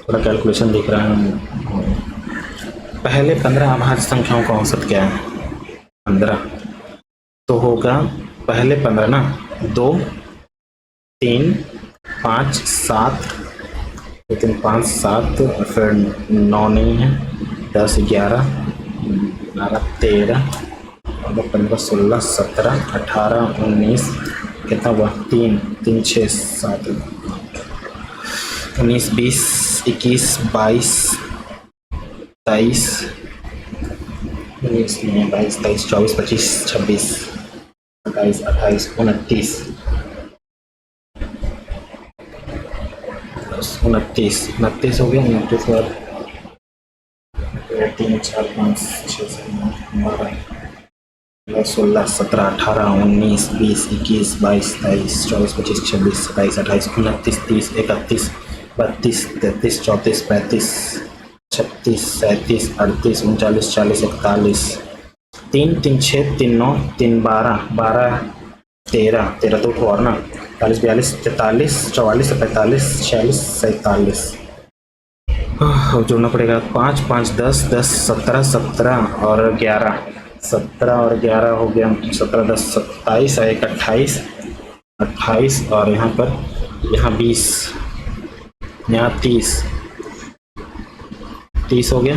थोड़ा कैलकुलेशन दिख रहा है। पहले 15 अभाज्य संख्याओं का औसत क्या है, 15, तो होगा पहले 15 ना, 2 3 5 7, लेकिन 5 7, फिर 9 नहीं है, 10 11 12 13 15 16 17 18 19, कितना हुआ 3 3 6 7 19 20 21 22 23 22 23 24 25 26 27 28 29 29 हो गया, 29 के बाद 3 4 5 6 7 8 12 16 17 18 19 20 21 22 23 24 25 26 27 28 29 30 31 32 33 34 35 36 37 38 39 40 41 3 3 6 3 9 3 12 12 13 13 तो और ना 40 42 43 44 45 46 47 अब जोड़ना पड़ेगा 5 5 10 10 17 17 और 11 17 और 11 हो गया 17 10 27 एक 28 28 और यहाँ पर यहाँ 20 यहाँ 30 30 हो गया।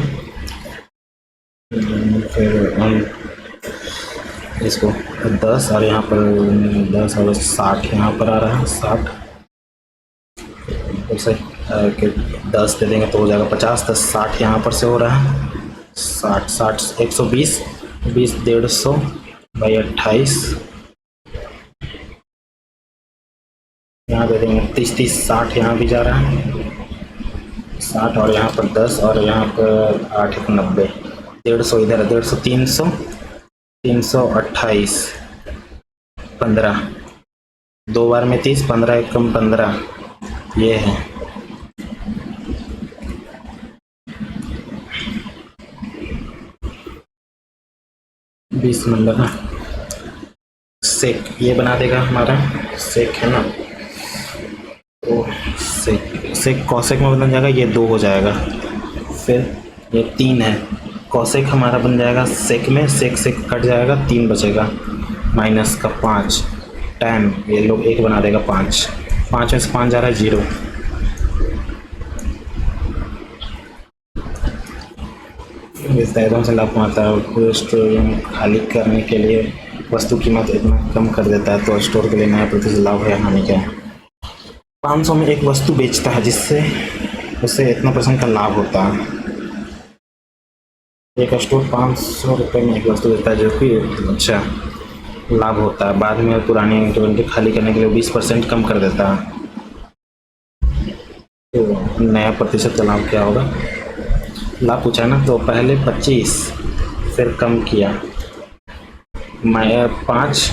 फिर हम इसको 10 और यहाँ पर 10 और 60 यहाँ पर आ रहा है 60 से 10 दे देंगे तो हो जाएगा 50 10 60 यहाँ पर से हो रहा है 60 60 120 20 150 बाई 28 यहाँ दे देंगे 30 30 60 यहाँ भी जा रहा है 60 और यहाँ पर 10 और यहाँ पर 8 90 150 इधर 150 300 328 15 दो बार में 30 15 एक कम 15 ये है। बीस नंबर ना सेक ये बना देगा हमारा सेक है ना तो सेक कॉसेक में बन जाएगा ये 2 हो जाएगा फिर ये 3 है कॉसेक हमारा बन जाएगा सेक में सेक कट जाएगा 3 बचेगा माइनस का 5 टैन ये लोग 1 बना देगा 5 5 में से 5 जा रहा है 0 इस डायग्राम से लाभ आता है स्टोर खाली करने के लिए वस्तु कीमत इतना कम कर देता है तो स्टोर के लिए नया प्रतिशत लाभ है हानि क्या है। 500 में एक वस्तु बेचता है जिससे उससे इतना % का लाभ होता है। एक स्टोर 500 रुपये में एक वस्तु बेचता है जो कि अच्छा लाभ होता है बाद में पुरानी इन्वेंट्री खाली करने के लिए 20% कम कर देता है तो नया प्रतिशत का लाभ क्या होगा। लाभ पूछा ना तो पहले 25 फिर कम किया मैं 5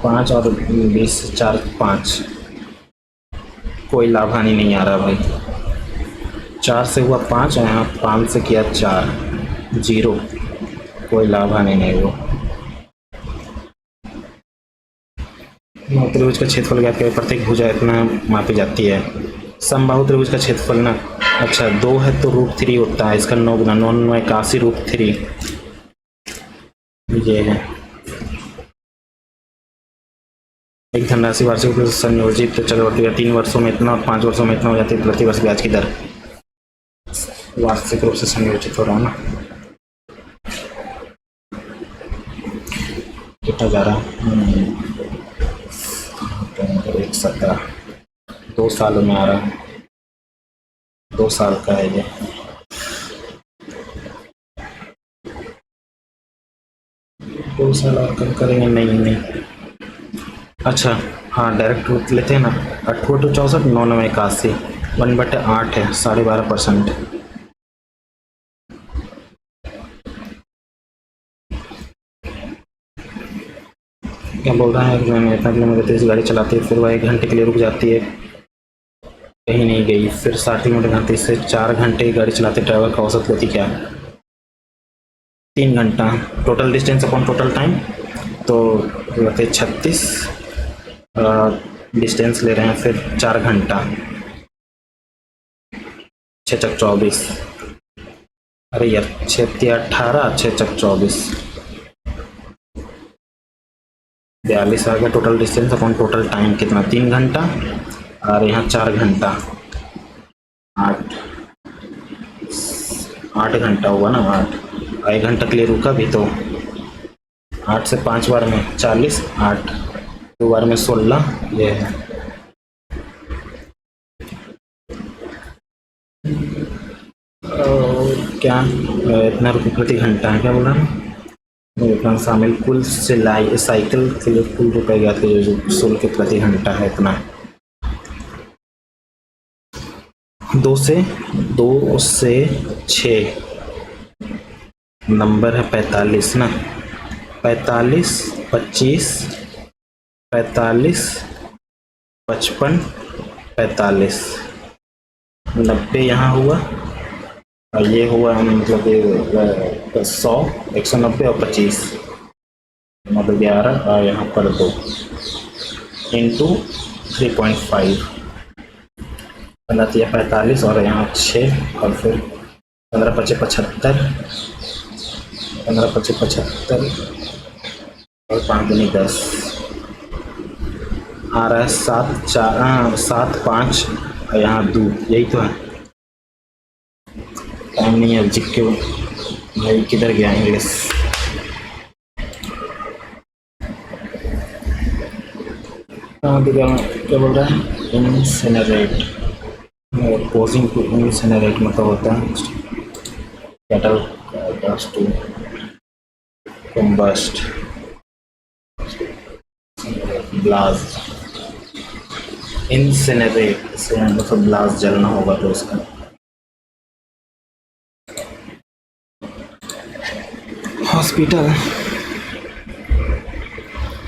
और 20 4 5 कोई लाभ हानि नहीं आ रहा भाई 4 से हुआ 5 और यहाँ 5 से किया 4 0 कोई लाभ हानि नहीं हुआ। त्रिभुज का क्षेत्रफल ज्ञात करें प्रत्येक भुजा इतना मापी जाती है। समबाहु त्रिभुज का क्षेत्रफल ना अच्छा 2 है तो √3 होता है इसका 9 गुना 9 9 81 √3 ये है। एक धनराशि वार्षिक रूप से संयोजित चक्रवृद्धि है 3 वर्षों में इतना और 5 वर्षों में इतना हो जाती है प्रति वर्ष ब्याज की दर वार्षिक रूप से संयोजित हो रहा है ना कितना जा रहा है 117 2 सालों में आ रहा है 2 साल का है ये। दो साल और कम करेंगे नहीं अच्छा हाँ डायरेक्ट लेते हैं ना 8 2 64 9 9 81 1/8 है 12.5%। क्या बोल रहा है कि मैंने इतना किलोमीटर तेज गाड़ी चलाती है फिर वह 1 घंटे के लिए रुक जाती है कहीं नहीं गई फिर 60 किलोमीटर घंटे से 4 घंटे की गाड़ी चलाते ड्राइवर का औसत गति क्या है 3 घंटा total distance upon total time तो लगते 36 डिस्टेंस ले रहे हैं फिर 4 घंटा 6 चक 24 अरे यार 6 18 6 चक 24 42 आ गया total distance upon total time कितना 3 घंटा और यहाँ 4 घंटा 8 घंटा हुआ ना 8 1 घंटा के लिए रुका भी तो 8 से 5 बार में 40 8 2 बार में 16 ये है। क्या इतना रुपये प्रति घंटा है क्या बोल रहा है इतना शामिल कुल सिलाई साइकिल के लिए कुल रुपये ज्ञात कीजिए जो शुल्क प्रति घंटा है इतना 2 से 6 नंबर है 45 ना 45 25 45 55 45 90 यहाँ हुआ ये हुआ मतलब कि 100, 190 और 25, मतलब 11 और यहाँ पर 2 इंटू 3.5, 45 और यहाँ 6 और फिर 15 पचे 75, 15 पचे 75 और 5 दूनी 10, आ रहा है 7 4 7 5 और यहाँ 2, यही तो है। टाइम नहीं है जिक के भाई, किधर गया इंग्लिश। क्या बोल रहा है, इंसिनरेट, पोजिंग टू इंसिनरेट मतलब होता है cattle to combust, blast, incinerate से मतलब ब्लास्ट जलना होगा तो उसका। Hospital,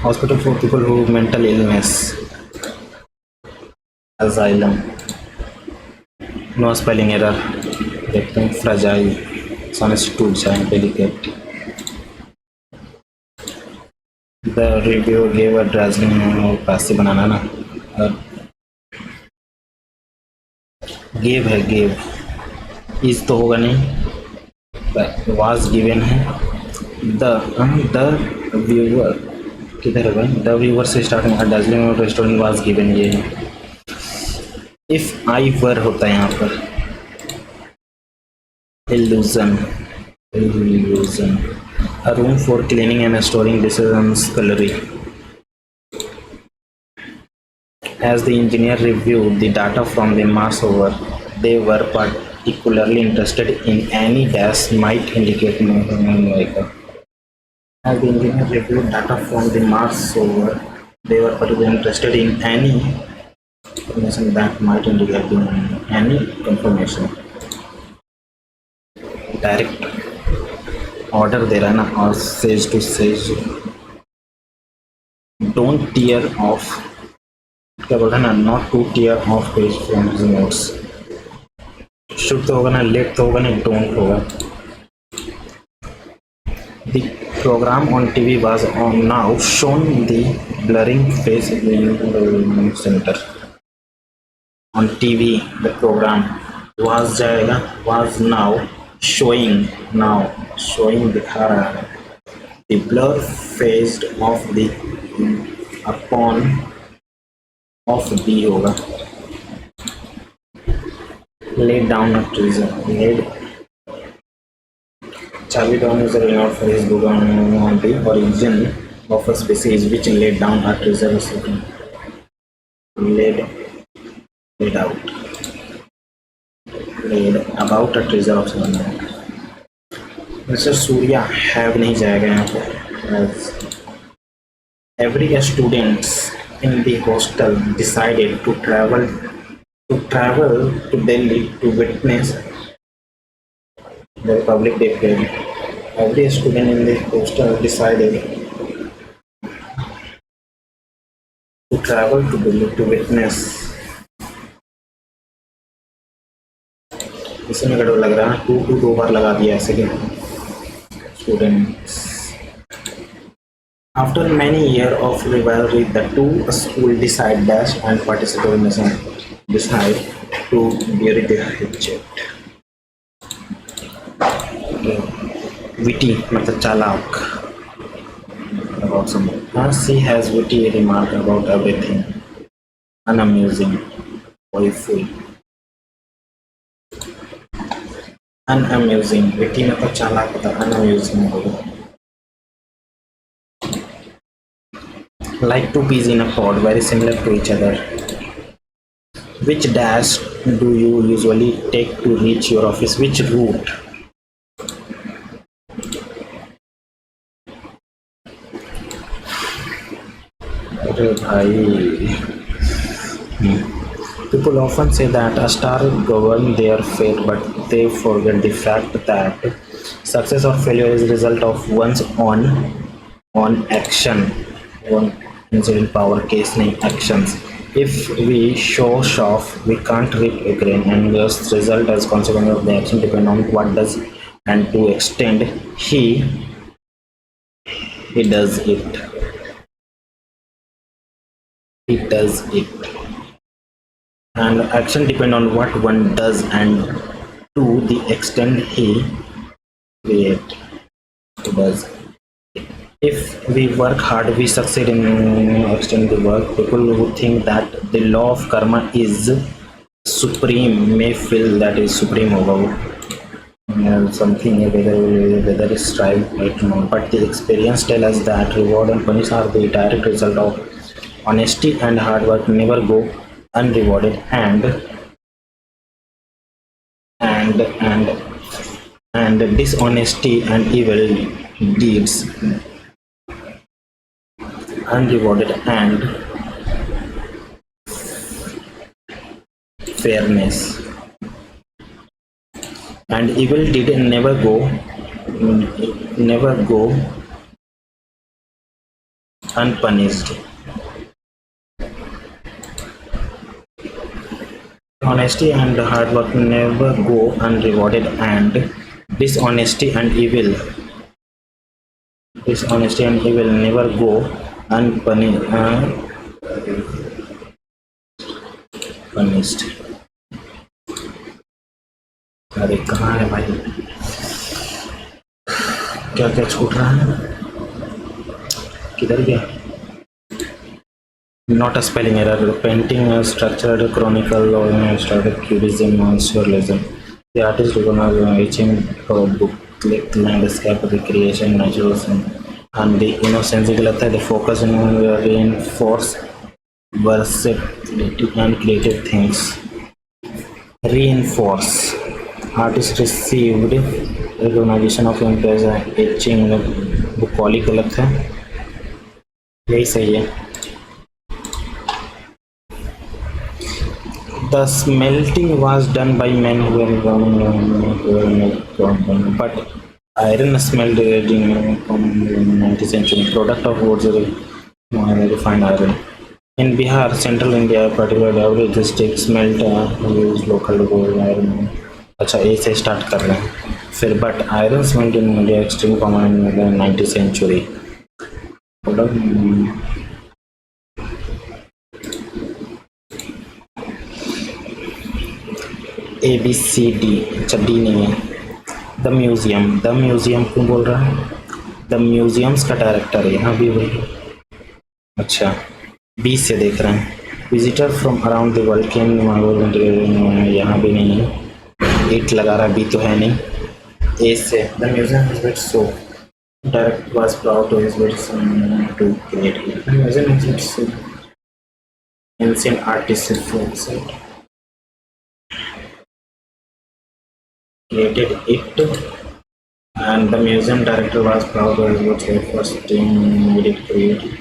hospital for people who mental illness, asylum, no spelling error, देखते हैं फ्रजाइल, सामने से टूट जाए, delicate. The review gave a dazzling, पैसे बनाना ना, गेव है, गेव, इज तो होगा नहीं, वाज गिवन है, द व्यूअर किधर है भाई, द व्यूअर से स्टार्ट होगा, डार्जिलिंग और रेस्टोरेंट वाज गिवन, ये है। इफ आई वर होता है यहाँ पर, illusion, illusion, a room for cleaning and storing decisions gallery. As the engineer reviewed the data from the Mars rover, they were particularly interested in any dash might indicate vehicle. As the engineer reviewed data from the Mars rover, they were particularly interested in any information that might indicate any confirmation. Direct order दे रहा है ना, और says to says, don't tear off, क्या बोल रहा है ना, not to tear off page from his notes. Should तो होगा ना, लेट तो होगा नहीं, डोंट होगा। The programme on TV was on now shown the blurring face centre. On TV the programme was जाएगा, was now showing, now showing दिखा रहा है, the blur phased of the upon of the होगा, laid down a treasure, laid Charlie Brown is renowned for his book on the origin of a species which laid down a treasure, laid out, laid about a treasure of someone. Mister Surya have नहीं जाएगा यहाँ पर। Every students in the hostel decided to travel to Delhi to witness the Republic Day parade. Every student in the hostel decided to travel to Delhi to witness, इसमें गड़बड़ लग रहा है, to दो बार लगा दिया ऐसे कि students. After many years of rivalry, the two schools decide dash and participation decide to bury the hatchet. Witty मतलब चालाक about someone. She has witty remark about everything. Unamusing, joyful. Unamusing, witty मतलब चालाक होता है, unamusing होगा। Like two peas in a pod, very similar to each other. Which dash do you usually take to reach your office? Which route? अरे भाई, people often say that a star governs their fate, but they forget the fact that success or failure is a result of one's on action, one incident power case नहीं actions. If we show off, we can't reap a grain, and the result as consequence of the action depend on what does, and to extend he does it. He does it, and action depend on what one does, and to the extent he create, he does. If we work hard, we succeed in extend the work. People who think that the law of karma is supreme may feel that is supreme होगा वो something whether it's strive I don't know, but the experience tell us that reward and punish are the direct result of honesty and hard work never go unrewarded, and dishonesty and evil deeds unrewarded, and fairness and evil deed never go unpunished. Honesty and hard work never go unrewarded, and dishonesty and evil never go punished. अरे कहाँ है भाई, क्या क्या छूट रहा है, किधर गया? Not a spelling error. Painting a structured chronicle or started cubism or surrealism. The artist recognized etching booklet, landscape, recreation, naturalism, and the innocence. गलत है. The focus in reinforce versatility and creative things. Reinforce. Artist received recognition of impress etching. बुकॉली गलत है, यही सही है. The smelting was done by men who were but iron smelt from 19th century, product of woods refined iron. In Bihar, central India, particularly every district smelt use local gold iron. अच्छा ए से start कर रहे हैं फिर, but iron smelt in India extreme common in 19th century. A B C D, अच्छा D नहीं है. The museum क्यों बोल रहा है? द म्यूजियम्स का डायरेक्टर है यहाँ भी वही. अच्छा बी से देख रहे हैं. Visitor from around the world can, यहाँ भी नहीं है. एट लगा रहा, बी तो है नहीं. ए से the museum is wet so direct was proud to his wet to create. The museum is wet so ancient artist created it, and the museum director was proud of what the first team needed created.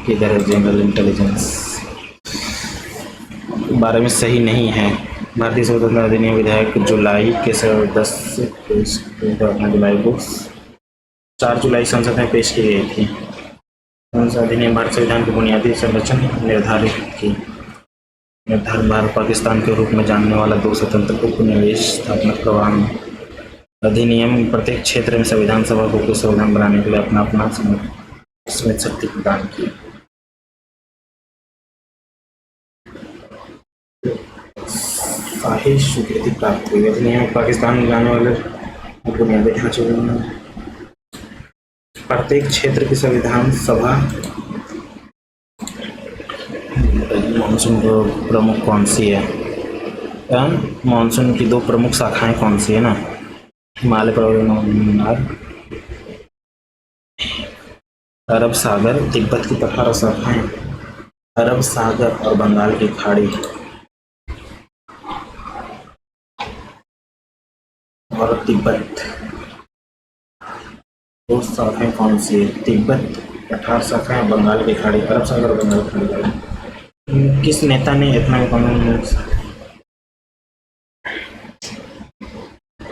किधर है general intelligence? 12 में सही नहीं है. भारतीय स्वतंत्रता अधिनियम विधेयक जुलाई के 10 से पेश जुलाई को 4 जुलाई संसद में पेश की गई थी. अधिनियम भारत संविधान की बुनियादी संरचना निर्धारित की. भारत पाकिस्तान के रूप में जानने वाला 2 स्वतंत्र उपनिवेश स्थापना प्रवाह अधिनियम प्रत्येक क्षेत्र में संविधान सभा को संविधान बनाने के लिए अपना सीमित शक्ति प्रदान की. स्वीकृति प्राप्त हुई. अधिनियम पाकिस्तान में जाने वाले बुनियादी ढांचे प्रत्येक क्षेत्र की संविधान सभा. मानसून प्रमुख कौन सी है? मानसून की 2 प्रमुख शाखाएं कौन सी है ना? हिमालय पर्वत, अरब सागर, तिब्बत की 18 शाखाएं, अरब सागर और बंगाल की खाड़ी. और तिब्बत 2 शाखाएं कौन सी है? तिब्बत 18 शाखाएं, बंगाल की खाड़ी, अरब सागर और बंगाल की खाड़ी. किस नेता ने इतना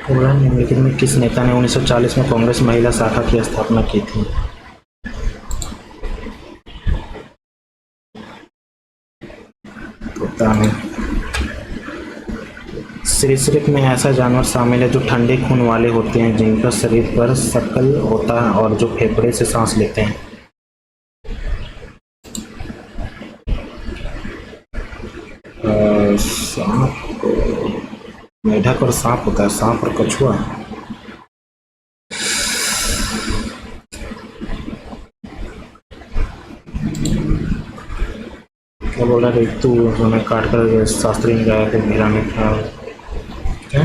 बोला निम्नलिखित में किस नेता ने 1940 में कांग्रेस महिला शाखा की स्थापना की थी? पता नहीं। सरीसृप में ऐसा जानवर शामिल है जो ठंडे खून वाले होते हैं, जिनका शरीर पर शक्ल होता है और जो फेफड़े से सांस लेते हैं। सांप, मेढक और सांप होता है, सांप और कछुआ। क्या बोला ऋतु हमें काट कर शास्त्री ने गाया कि घेरा में था क्या?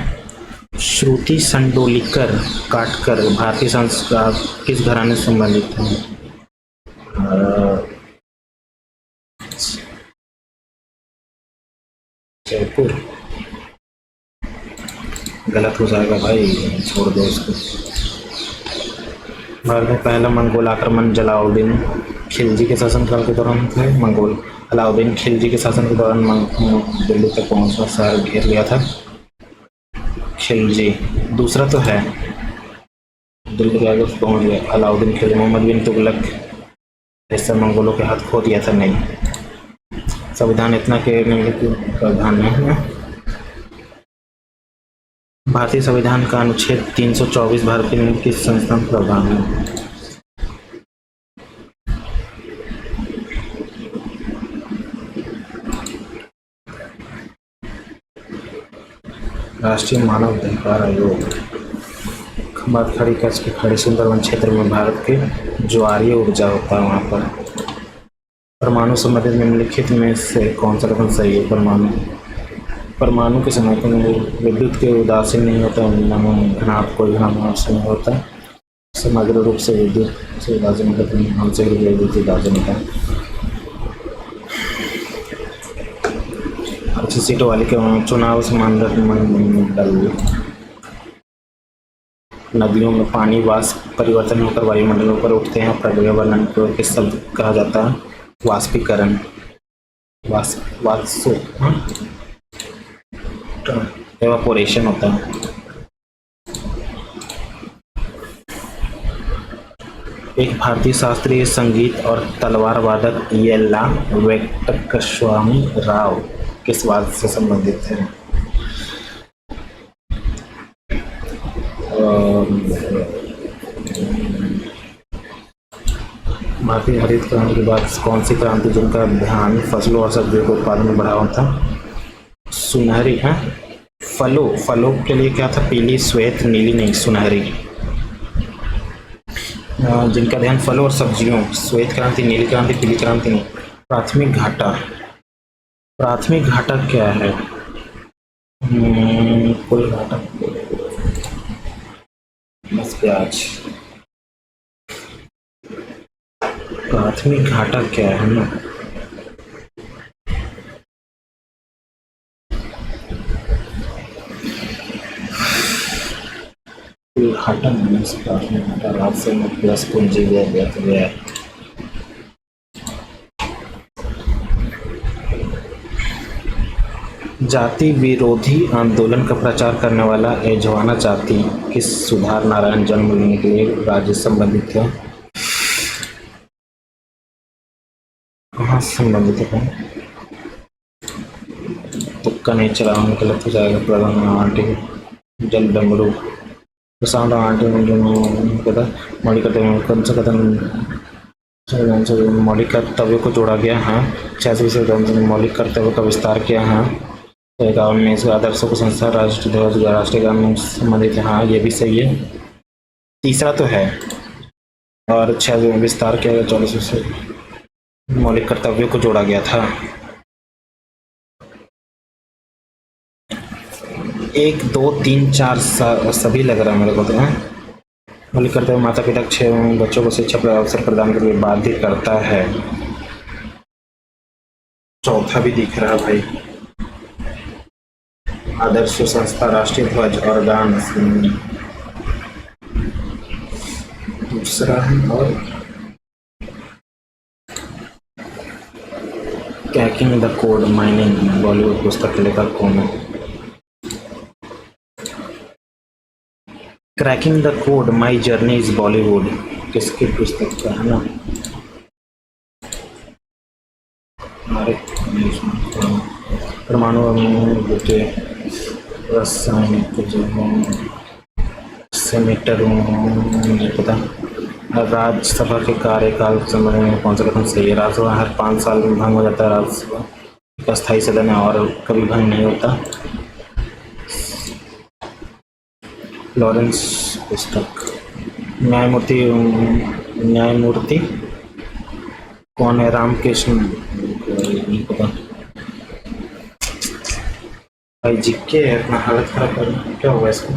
श्रुति संडोलिकर काटकर भारतीय संस्कार किस घराने से संबंधित है? जयपुर। गलत हो जाएगा भाई, छोड़ दो इसको। भारत में पहला मंगोल आक्रमण जलाउद्दीन खिलजी के शासनकाल के दौरान थे। मंगोल अलाउद्दीन खिलजी के शासन के दौरान दिल्ली तक पहुंचना, शहर घेर लिया था। खिलजी दूसरा तो है, दिल्ली के आगे पहुंच गया अलाउद्दीन खिलजी। मोहम्मद बिन तुगलक ऐसा मंगोलों के हाथ खो दिया था? नहीं। संविधान इतना के प्रावधान है। भारतीय संविधान का अनुच्छेद 324 भारत में किस संस्थान प्रावधान है? राष्ट्रीय मानव अधिकार आयोग। खंबात खड़ी कच्छ के खड़ी सुंदरवन क्षेत्र में भारत के ज्वारीय ऊर्जा होता है वहाँ पर। परमाणु संबंधित निम्नलिखित में से कौन सा कथन सही है? परमाणु के समय पर विद्युत के उदासीन नहीं होता, घनाभ कोई घनाभ नहीं होता, समग्र रूप से विद्युत से उदासीन होता है, हमसे विद्युत उदासीन होता है। अच्छी सीटों वाले के चुनाव से मंडल। नदियों में पानी वाष्प परिवर्तन होकर वायुमंडलों पर उठते हैं, प्रक्रिया वर्णन को किस शब्द कहा जाता है? वाष्पीकरण। एवापोरेशन होता है। एक भारतीय शास्त्रीय संगीत और तलवार वादक येल्ला वेंकटस्वामी राव किस वाद से संबंधित है? भारतीय हरित क्रांति के बाद कौन सी क्रांति जिनका ध्यान फसलों और सब्जियों के उत्पादन में बढ़ावा था? सुनहरी है। फलों के लिए क्या था? पीली, श्वेत, नीली नहीं, सुनहरी। जिनका ध्यान फलों और सब्जियों, श्वेत क्रांति, नीली क्रांति, पीली क्रांति नहीं। प्राथमिक घाटा। प्राथमिक घाटा क्या है? कुल घाटा बस प्याज। प्राथमिक घाटा क्या है ना? कुल घाटा माइनस प्राथमिक घाटा, राजस्व में प्लस पूंजी व्यय। जाति विरोधी आंदोलन का प्रचार करने वाला एझवाना जाति किस सुधार नारायण जन्म लेने के लिए राज्य संबंधित है? कहाँ संबंधित है? तुक्का नहीं चला, गलत हो जाएगा। प्रधान आंटी जल डमरू प्रशांत आंटी मौलिक मौलिक कर्तव्यों को जोड़ा गया है। 86 मौलिक कर्तव्यों का विस्तार किया है। 51 में इसके आदर्शों को संस्था राष्ट्र ध्वज राष्ट्रीय गान में संबंधित है। हाँ, ये भी सही है। तीसरा तो है। और 86 में विस्तार किया गया, 44 से मौलिक कर्तव्यों को जोड़ा गया था। 1 2 3 4 सभी लग रहा है मेरे को तो। मौलिक कर्तव्य माता पिता बच्चों को शिक्षा का अवसर प्रदान करने के लिए बाध्य करता है। चौथा भी दिख रहा है भाई। आदर्श संस्था राष्ट्रीय ध्वज और गान दूसरा है। और cracking the code mining Bollywood पुस्तक के लेखक कौन है? Cracking the code my journey is Bollywood किसकी पुस्तक का है ना? हमारे परमाणु रासायनिक सेनेटर नहीं पता। राज्यसभा के कार्यकाल समय में कौन सा कथन सही है? राज्यसभा हर 5 साल में भंग हो जाता है। राज्यसभा एक अस्थायी सदन है और कभी भंग नहीं होता। लॉरेंस पुस्तक। न्यायमूर्ति कौन है? रामकृष्ण नहीं पता। भाई जिक्के अपना हालत खराब कर क्या हुआ इसको?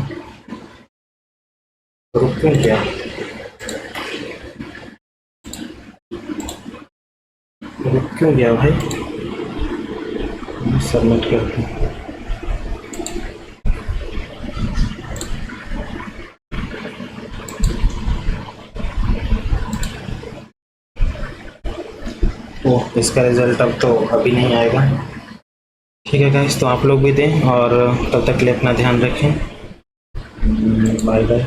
रुक क्यों क्या? रुक क्यों गया भाई? सबमिट करते हैं। ओह इसका रिजल्ट अब तो अभी नहीं आएगा। ठीक है गाइस, तो आप लोग भी दें और तब तक के लिए अपना ध्यान रखें। Bye bye.